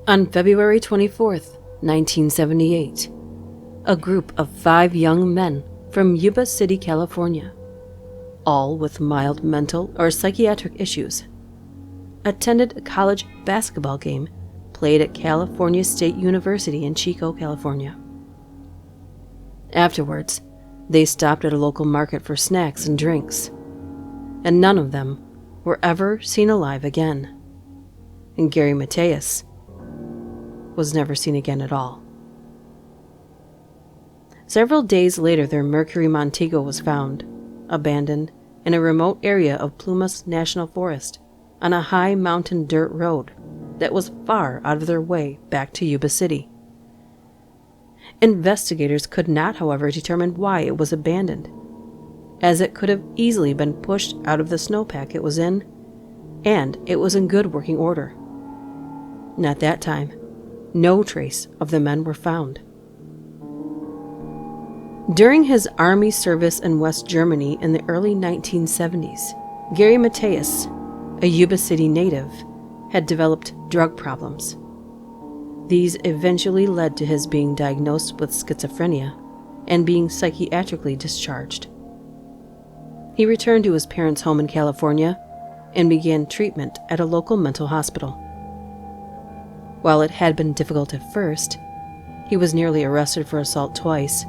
On February 24th, 1978, a group of 5 young men from Yuba City, California, all with mild mental or psychiatric issues, attended a college basketball game played at California State University in Chico, California. Afterwards, they stopped at a local market for snacks and drinks, and none of them were ever seen alive again. And Gary Mateus was never seen again at all. Several days later, their Mercury Montego was found, abandoned, in a remote area of Plumas National Forest on a high mountain dirt road that was far out of their way back to Yuba City. Investigators could not, however, determine why it was abandoned, as it could have easily been pushed out of the snowpack it was in, and it was in good working order. And at that time, no trace of the men were found. During his army service in West Germany in the early 1970s, Gary Mateus, a Yuba City native, had developed drug problems. These eventually led to his being diagnosed with schizophrenia and being psychiatrically discharged. He returned to his parents' home in California and began treatment at a local mental hospital. While it had been difficult at first, he was nearly arrested for assault twice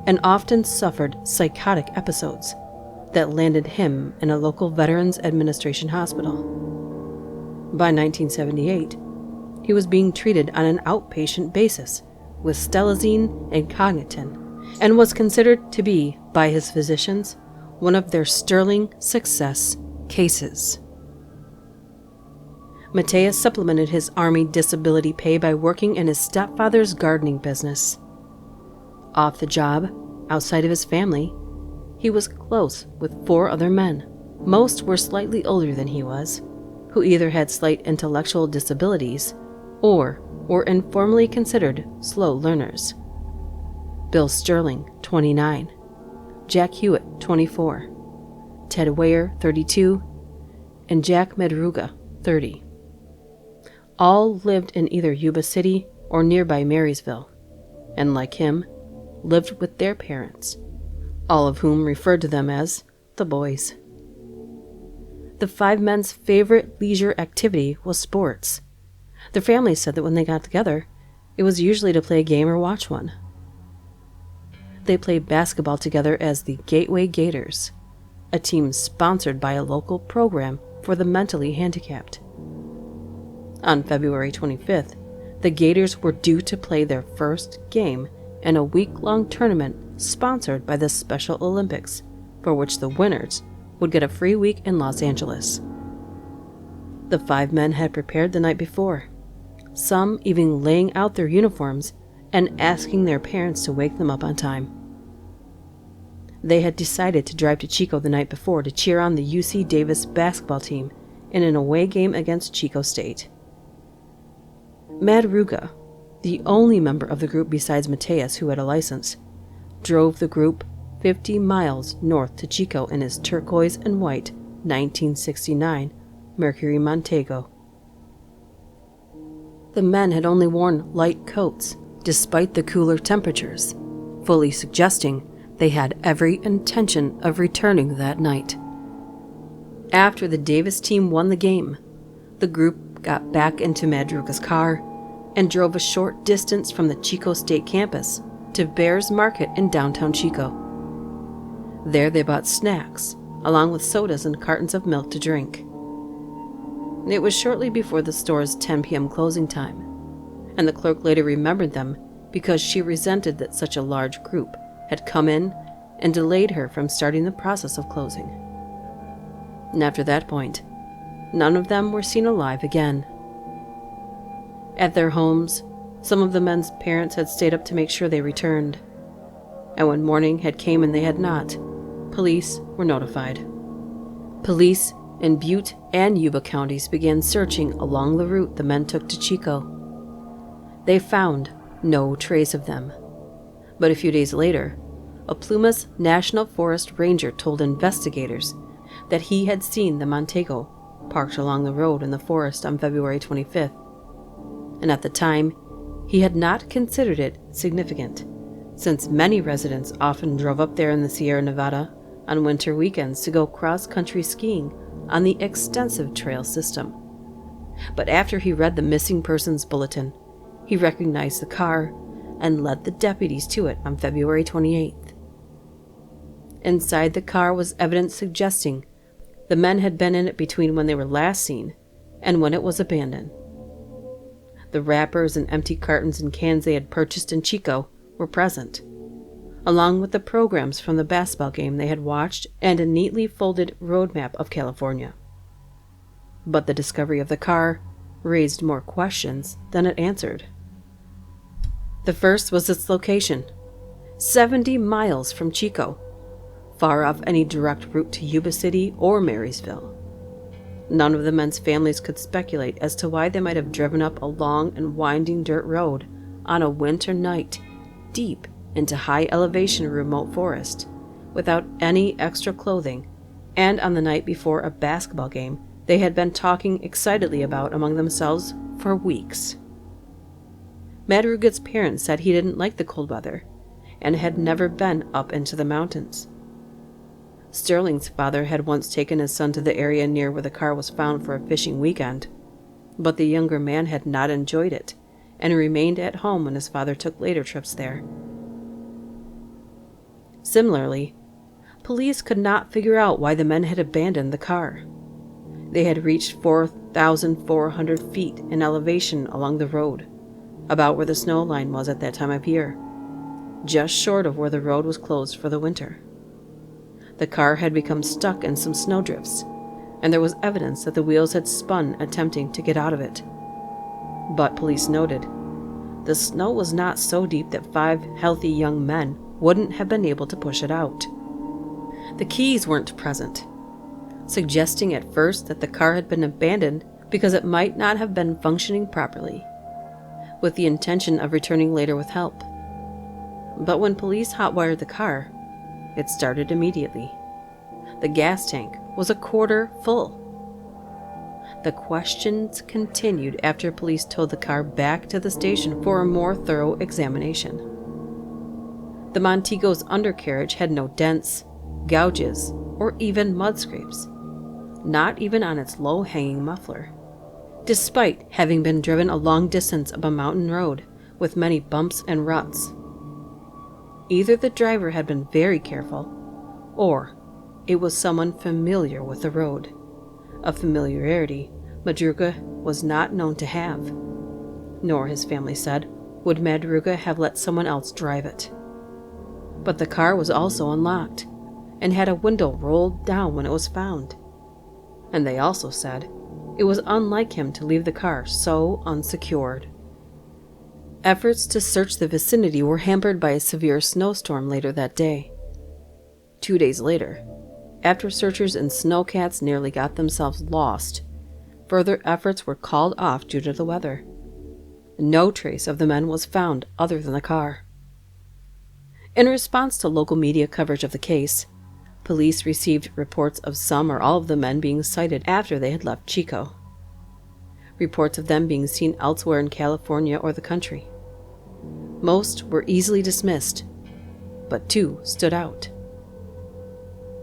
and often suffered psychotic episodes that landed him in a local Veterans Administration hospital. By 1978, he was being treated on an outpatient basis with stelazine and cognitin and was considered to be, by his physicians, one of their sterling success cases. Mateus supplemented his Army disability pay by working in his stepfather's gardening business. Off the job, outside of his family, he was close with 4 other men. Most were slightly older than he was, who either had slight intellectual disabilities or were informally considered slow learners. Bill Sterling, 29, Jack Hewitt, 24, Ted Weyer, 32, and Jack Madruga, 30. All lived in either Yuba City or nearby Marysville, and like him, lived with their parents, all of whom referred to them as the boys. The 5 men's favorite leisure activity was sports. Their families said that when they got together, it was usually to play a game or watch one. They played basketball together as the Gateway Gators, a team sponsored by a local program for the mentally handicapped. On February 25th, the Gators were due to play their first game in a week-long tournament sponsored by the Special Olympics, for which the winners would get a free week in Los Angeles. The 5 men had prepared the night before, some even laying out their uniforms and asking their parents to wake them up on time. They had decided to drive to Chico the night before to cheer on the UC Davis basketball team in an away game against Chico State. Madruga, the only member of the group besides Mateus who had a license, drove the group 50 miles north to Chico in his turquoise and white 1969 Mercury Montego. The men had only worn light coats, despite the cooler temperatures, fully suggesting they had every intention of returning that night. After the Davis team won the game, the group got back into Madruga's car and drove a short distance from the Chico State campus to Bears Market in downtown Chico. There they bought snacks, along with sodas and cartons of milk to drink. It was shortly before the store's 10 p.m. closing time, and the clerk later remembered them because she resented that such a large group had come in and delayed her from starting the process of closing. And after that point, none of them were seen alive again. At their homes, some of the men's parents had stayed up to make sure they returned, and when morning had came and they had not, police were notified. Police in Butte and Yuba counties began searching along the route the men took to Chico. They found no trace of them, but a few days later, a Plumas National Forest ranger told investigators that he had seen the Montego parked along the road in the forest on February 25th, and at the time, he had not considered it significant, since many residents often drove up there in the Sierra Nevada on winter weekends to go cross-country skiing on the extensive trail system. But after he read the missing persons bulletin, he recognized the car and led the deputies to it on February 28th. Inside the car was evidence suggesting the men had been in it between when they were last seen and when it was abandoned. The wrappers and empty cartons and cans they had purchased in Chico were present, along with the programs from the basketball game they had watched and a neatly folded road map of California. But the discovery of the car raised more questions than it answered. The first was its location, 70 miles from Chico, far off any direct route to Yuba City or Marysville. None of the men's families could speculate as to why they might have driven up a long and winding dirt road on a winter night deep into high-elevation remote forest without any extra clothing, and on the night before a basketball game they had been talking excitedly about among themselves for weeks. Madruga's parents said he didn't like the cold weather and had never been up into the mountains. Sterling's father had once taken his son to the area near where the car was found for a fishing weekend, but the younger man had not enjoyed it and remained at home when his father took later trips there. Similarly, police could not figure out why the men had abandoned the car. They had reached 4,400 feet in elevation along the road, about where the snow line was at that time of year, just short of where the road was closed for the winter. The car had become stuck in some snowdrifts, and there was evidence that the wheels had spun attempting to get out of it. But police noted, the snow was not so deep that 5 healthy young men wouldn't have been able to push it out. The keys weren't present, suggesting at first that the car had been abandoned because it might not have been functioning properly, with the intention of returning later with help. But when police hotwired the car, it started immediately. The gas tank was a quarter full. The questions continued after police towed the car back to the station for a more thorough examination. The Montego's undercarriage had no dents, gouges, or even mud scrapes, not even on its low-hanging muffler, despite having been driven a long distance up a mountain road with many bumps and ruts. Either the driver had been very careful, or it was someone familiar with the road, a familiarity Madruga was not known to have, nor, his family said, would Madruga have let someone else drive it. But the car was also unlocked, and had a window rolled down when it was found. And they also said it was unlike him to leave the car so unsecured. Efforts to search the vicinity were hampered by a severe snowstorm later that day. 2 days later, after searchers and snowcats nearly got themselves lost, further efforts were called off due to the weather. No trace of the men was found other than the car. In response to local media coverage of the case, police received reports of some or all of the men being sighted after they had left Chico. Reports of them being seen elsewhere in California or the country. Most were easily dismissed, but 2 stood out.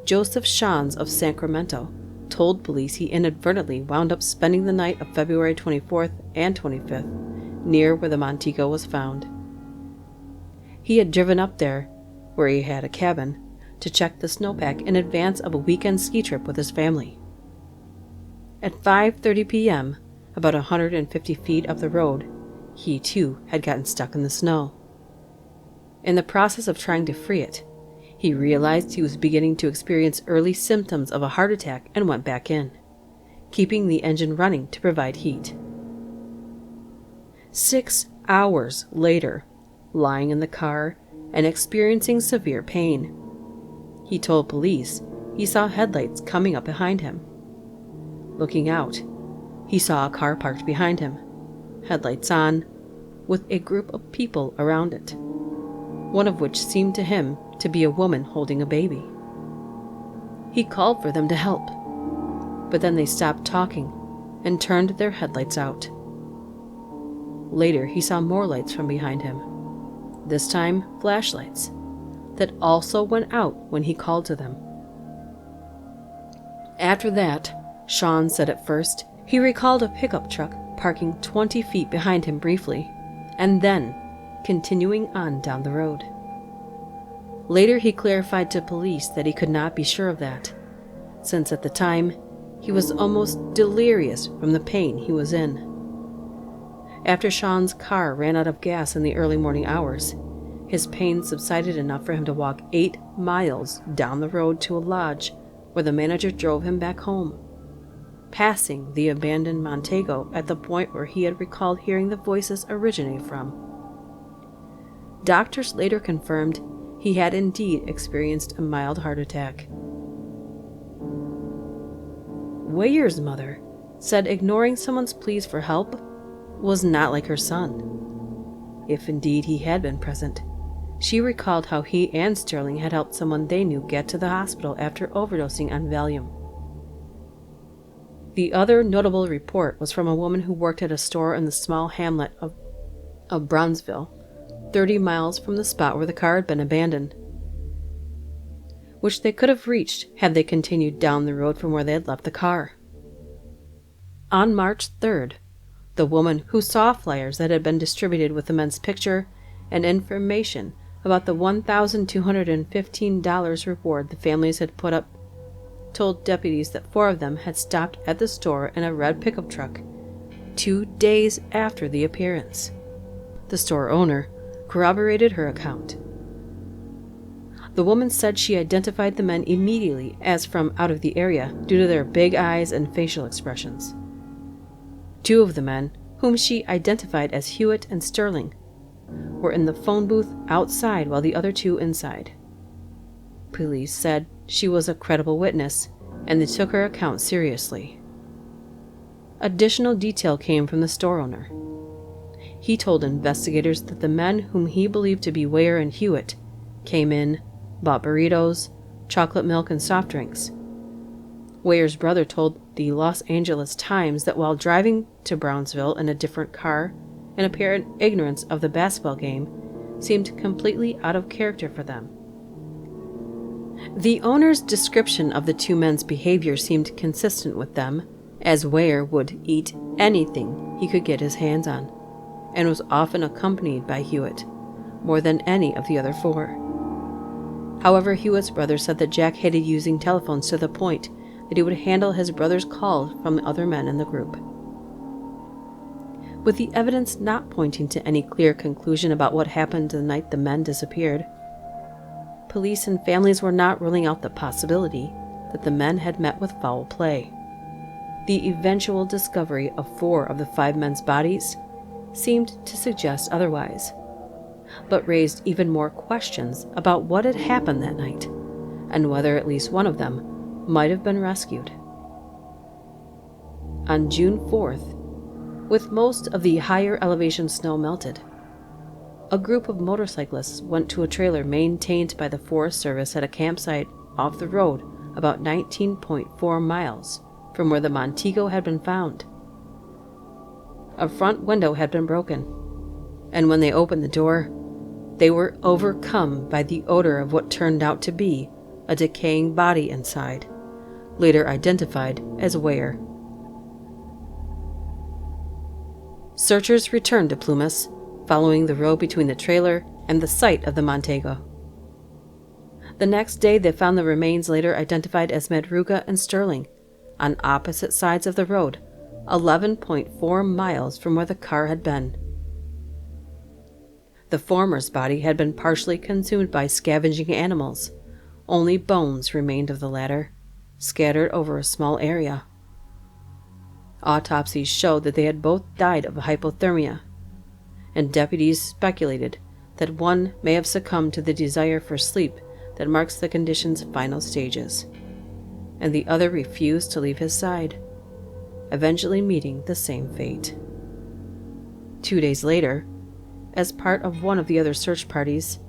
Joseph Shans of Sacramento told police he inadvertently wound up spending the night of February 24th and 25th near where the Montego was found. He had driven up there, where he had a cabin, to check the snowpack in advance of a weekend ski trip with his family. At 5:30 p.m., about 150 feet up the road, he too had gotten stuck in the snow. In the process of trying to free it, he realized he was beginning to experience early symptoms of a heart attack and went back in, keeping the engine running to provide heat. 6 hours later, lying in the car and experiencing severe pain, he told police he saw headlights coming up behind him. Looking out, he saw a car parked behind him, headlights on, with a group of people around it, one of which seemed to him to be a woman holding a baby. He called for them to help, but then they stopped talking and turned their headlights out. Later, he saw more lights from behind him, this time flashlights, that also went out when he called to them. After that, Sean said at first he recalled a pickup truck parking 20 feet behind him briefly, and then continuing on down the road. Later, he clarified to police that he could not be sure of that, since at the time he was almost delirious from the pain he was in. After Sean's car ran out of gas in the early morning hours, his pain subsided enough for him to walk 8 miles down the road to a lodge where the manager drove him back home, passing the abandoned Montego at the point where he had recalled hearing the voices originate from. Doctors later confirmed he had indeed experienced a mild heart attack. Weyer's mother said ignoring someone's pleas for help was not like her son. If indeed he had been present, she recalled how he and Sterling had helped someone they knew get to the hospital after overdosing on Valium. The other notable report was from a woman who worked at a store in the small hamlet of Brownsville, 30 miles from the spot where the car had been abandoned, which they could have reached had they continued down the road from where they had left the car. On March 3rd, the woman who saw flyers that had been distributed with the men's picture and information about the $1,215 reward the families had put up told deputies that 4 of them had stopped at the store in a red pickup truck 2 days after the appearance. The store owner corroborated her account. The woman said she identified the men immediately as from out of the area due to their big eyes and facial expressions. 2 of the men, whom she identified as Hewitt and Sterling, were in the phone booth outside while the other 2 inside. Police said she was a credible witness, and they took her account seriously. Additional detail came from the store owner. He told investigators that the men whom he believed to be Weyer and Hewitt came in, bought burritos, chocolate milk, and soft drinks. Weyer's brother told the Los Angeles Times that while driving to Brownsville in a different car, in apparent ignorance of the basketball game, seemed completely out of character for them. The owner's description of the 2 men's behavior seemed consistent with them, as Weyer would eat anything he could get his hands on, and was often accompanied by Hewitt, more than any of the other 4. However, Hewitt's brother said that Jack hated using telephones to the point that he would handle his brother's calls from the other men in the group. With the evidence not pointing to any clear conclusion about what happened the night the men disappeared, police and families were not ruling out the possibility that the men had met with foul play. The eventual discovery of 4 of the 5 men's bodies seemed to suggest otherwise, but raised even more questions about what had happened that night, and whether at least one of them might have been rescued. On June 4th, with most of the higher elevation snow melted, a group of motorcyclists went to a trailer maintained by the Forest Service at a campsite off the road about 19.4 miles from where the Montego had been found. A front window had been broken, and when they opened the door, they were overcome by the odor of what turned out to be a decaying body inside, later identified as Weyer. Searchers returned to Plumas, following the road between the trailer and the site of the Montego. The next day, they found the remains later identified as Madruga and Sterling on opposite sides of the road, 11.4 miles from where the car had been. The former's body had been partially consumed by scavenging animals. Only bones remained of the latter, scattered over a small area. Autopsies showed that they had both died of hypothermia, and deputies speculated that one may have succumbed to the desire for sleep that marks the condition's final stages, and the other refused to leave his side, eventually meeting the same fate. 2 days later, as part of one of the other search parties,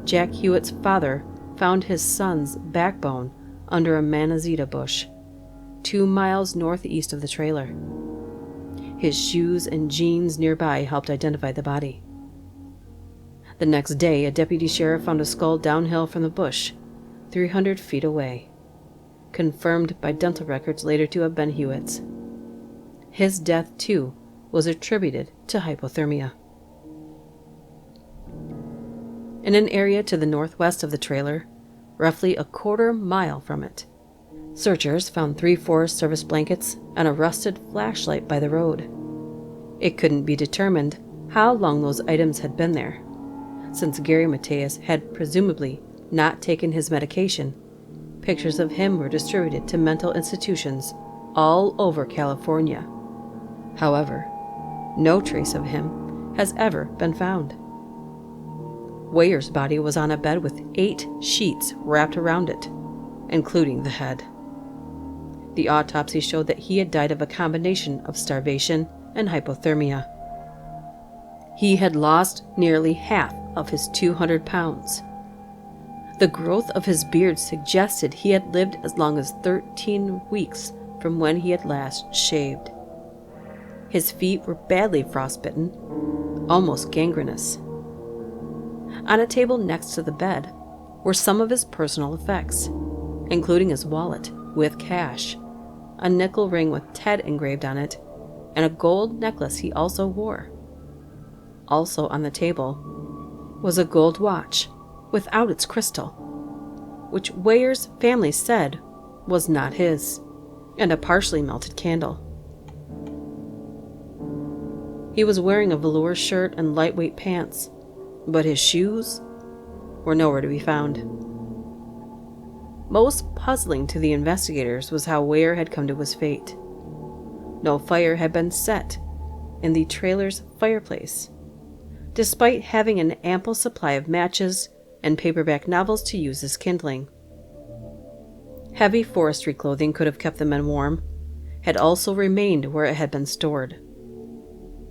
Jack Hewitt's father found his son's backbone under a manzanita bush, 2 miles northeast of the trailer. His shoes and jeans nearby helped identify the body. The next day, a deputy sheriff found a skull downhill from the bush, 300 feet away, confirmed by dental records later to have been Hewitt's. His death, too, was attributed to hypothermia. In an area to the northwest of the trailer, roughly a quarter-mile from it, searchers found 3 Forest Service blankets and a rusted flashlight by the road. It couldn't be determined how long those items had been there. Since Gary Mateus had presumably not taken his medication, pictures of him were distributed to mental institutions all over California. However, no trace of him has ever been found. Weyer's body was on a bed with 8 sheets wrapped around it, including the head. The autopsy showed that he had died of a combination of starvation and hypothermia. He had lost nearly half of his 200 pounds. The growth of his beard suggested he had lived as long as 13 weeks from when he had last shaved. His feet were badly frostbitten, almost gangrenous. On a table next to the bed were some of his personal effects, including his wallet with cash, a nickel ring with Ted engraved on it, and a gold necklace he also wore. Also on the table was a gold watch without its crystal, which Weyer's family said was not his, and a partially melted candle. He was wearing a velour shirt and lightweight pants, but his shoes were nowhere to be found. Most puzzling to the investigators was how Weyer had come to his fate. No fire had been set in the trailer's fireplace, despite having an ample supply of matches and paperback novels to use as kindling. Heavy forestry clothing could have kept the men warm, had also remained where it had been stored.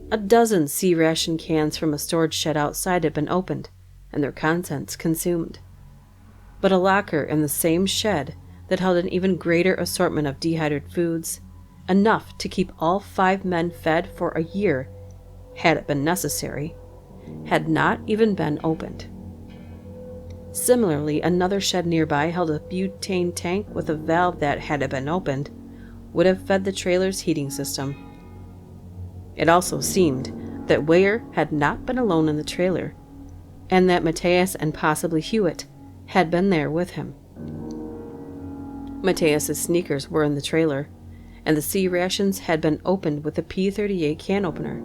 A dozen sea ration cans from a storage shed outside had been opened and their contents consumed. But a locker in the same shed that held an even greater assortment of dehydrated foods, enough to keep all 5 men fed for a year, had it been necessary, had not even been opened. Similarly, another shed nearby held a butane tank with a valve that, had it been opened, would have fed the trailer's heating system. It also seemed that Weyer had not been alone in the trailer, and that Mateus and possibly Hewitt had been there with him. Mateus's sneakers were in the trailer, and the sea rations had been opened with a P-38 can opener,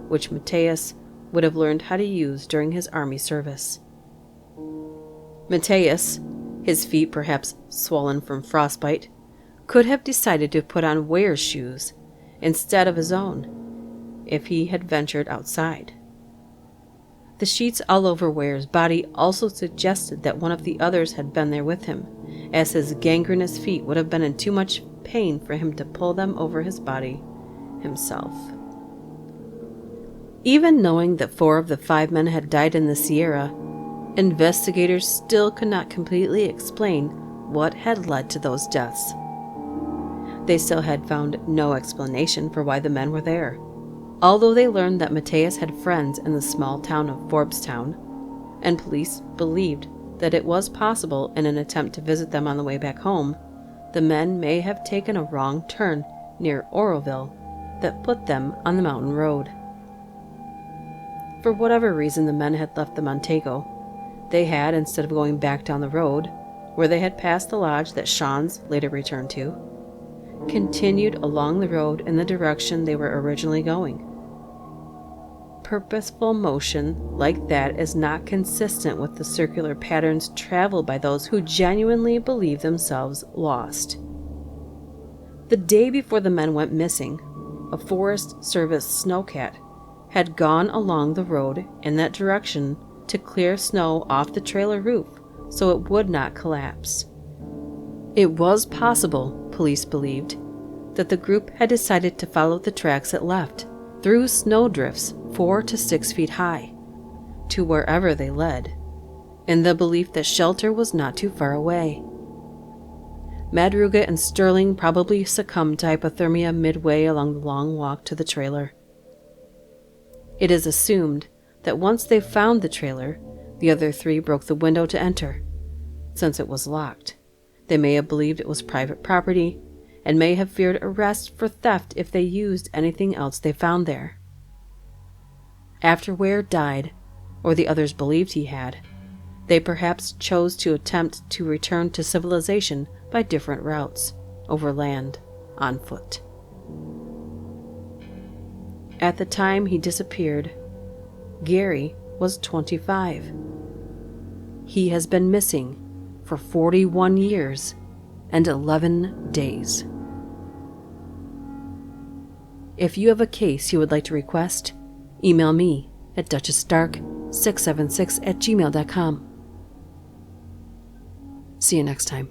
which Mateus would have learned how to use during his army service. Mateus, his feet perhaps swollen from frostbite, could have decided to put on Weyer's shoes instead of his own if he had ventured outside. The sheets all over Weyer's body also suggested that one of the others had been there with him, as his gangrenous feet would have been in too much pain for him to pull them over his body himself. Even knowing that 4 of the 5 men had died in the Sierra, investigators still could not completely explain what had led to those deaths. They still had found no explanation for why the men were there, although they learned that Mateus had friends in the small town of Forbestown, and police believed that it was possible, in an attempt to visit them on the way back home, the men may have taken a wrong turn near Oroville that put them on the mountain road. For whatever reason the men had left the Montego, they had, instead of going back down the road, where they had passed the lodge that Sean's later returned to, continued along the road in the direction they were originally going. Purposeful motion like that is not consistent with the circular patterns traveled by those who genuinely believe themselves lost. The day before the men went missing, a Forest Service snowcat had gone along the road in that direction to clear snow off the trailer roof so it would not collapse. It was possible, police believed, that the group had decided to follow the tracks it left through snowdrifts 4 to 6 feet high to wherever they led, in the belief that shelter was not too far away. Madruga and Sterling probably succumbed to hypothermia midway along the long walk to the trailer. It is assumed that once they found the trailer, the other three broke the window to enter. Since it was locked, they may have believed it was private property and may have feared arrest for theft if they used anything else they found there. After Ware died, or the others believed he had, they perhaps chose to attempt to return to civilization by different routes, over land, on foot. At the time he disappeared, Gary was 25. He has been missing for 41 years and 11 days. If you have a case you would like to request, email me at duchessdark676@gmail.com. See you next time.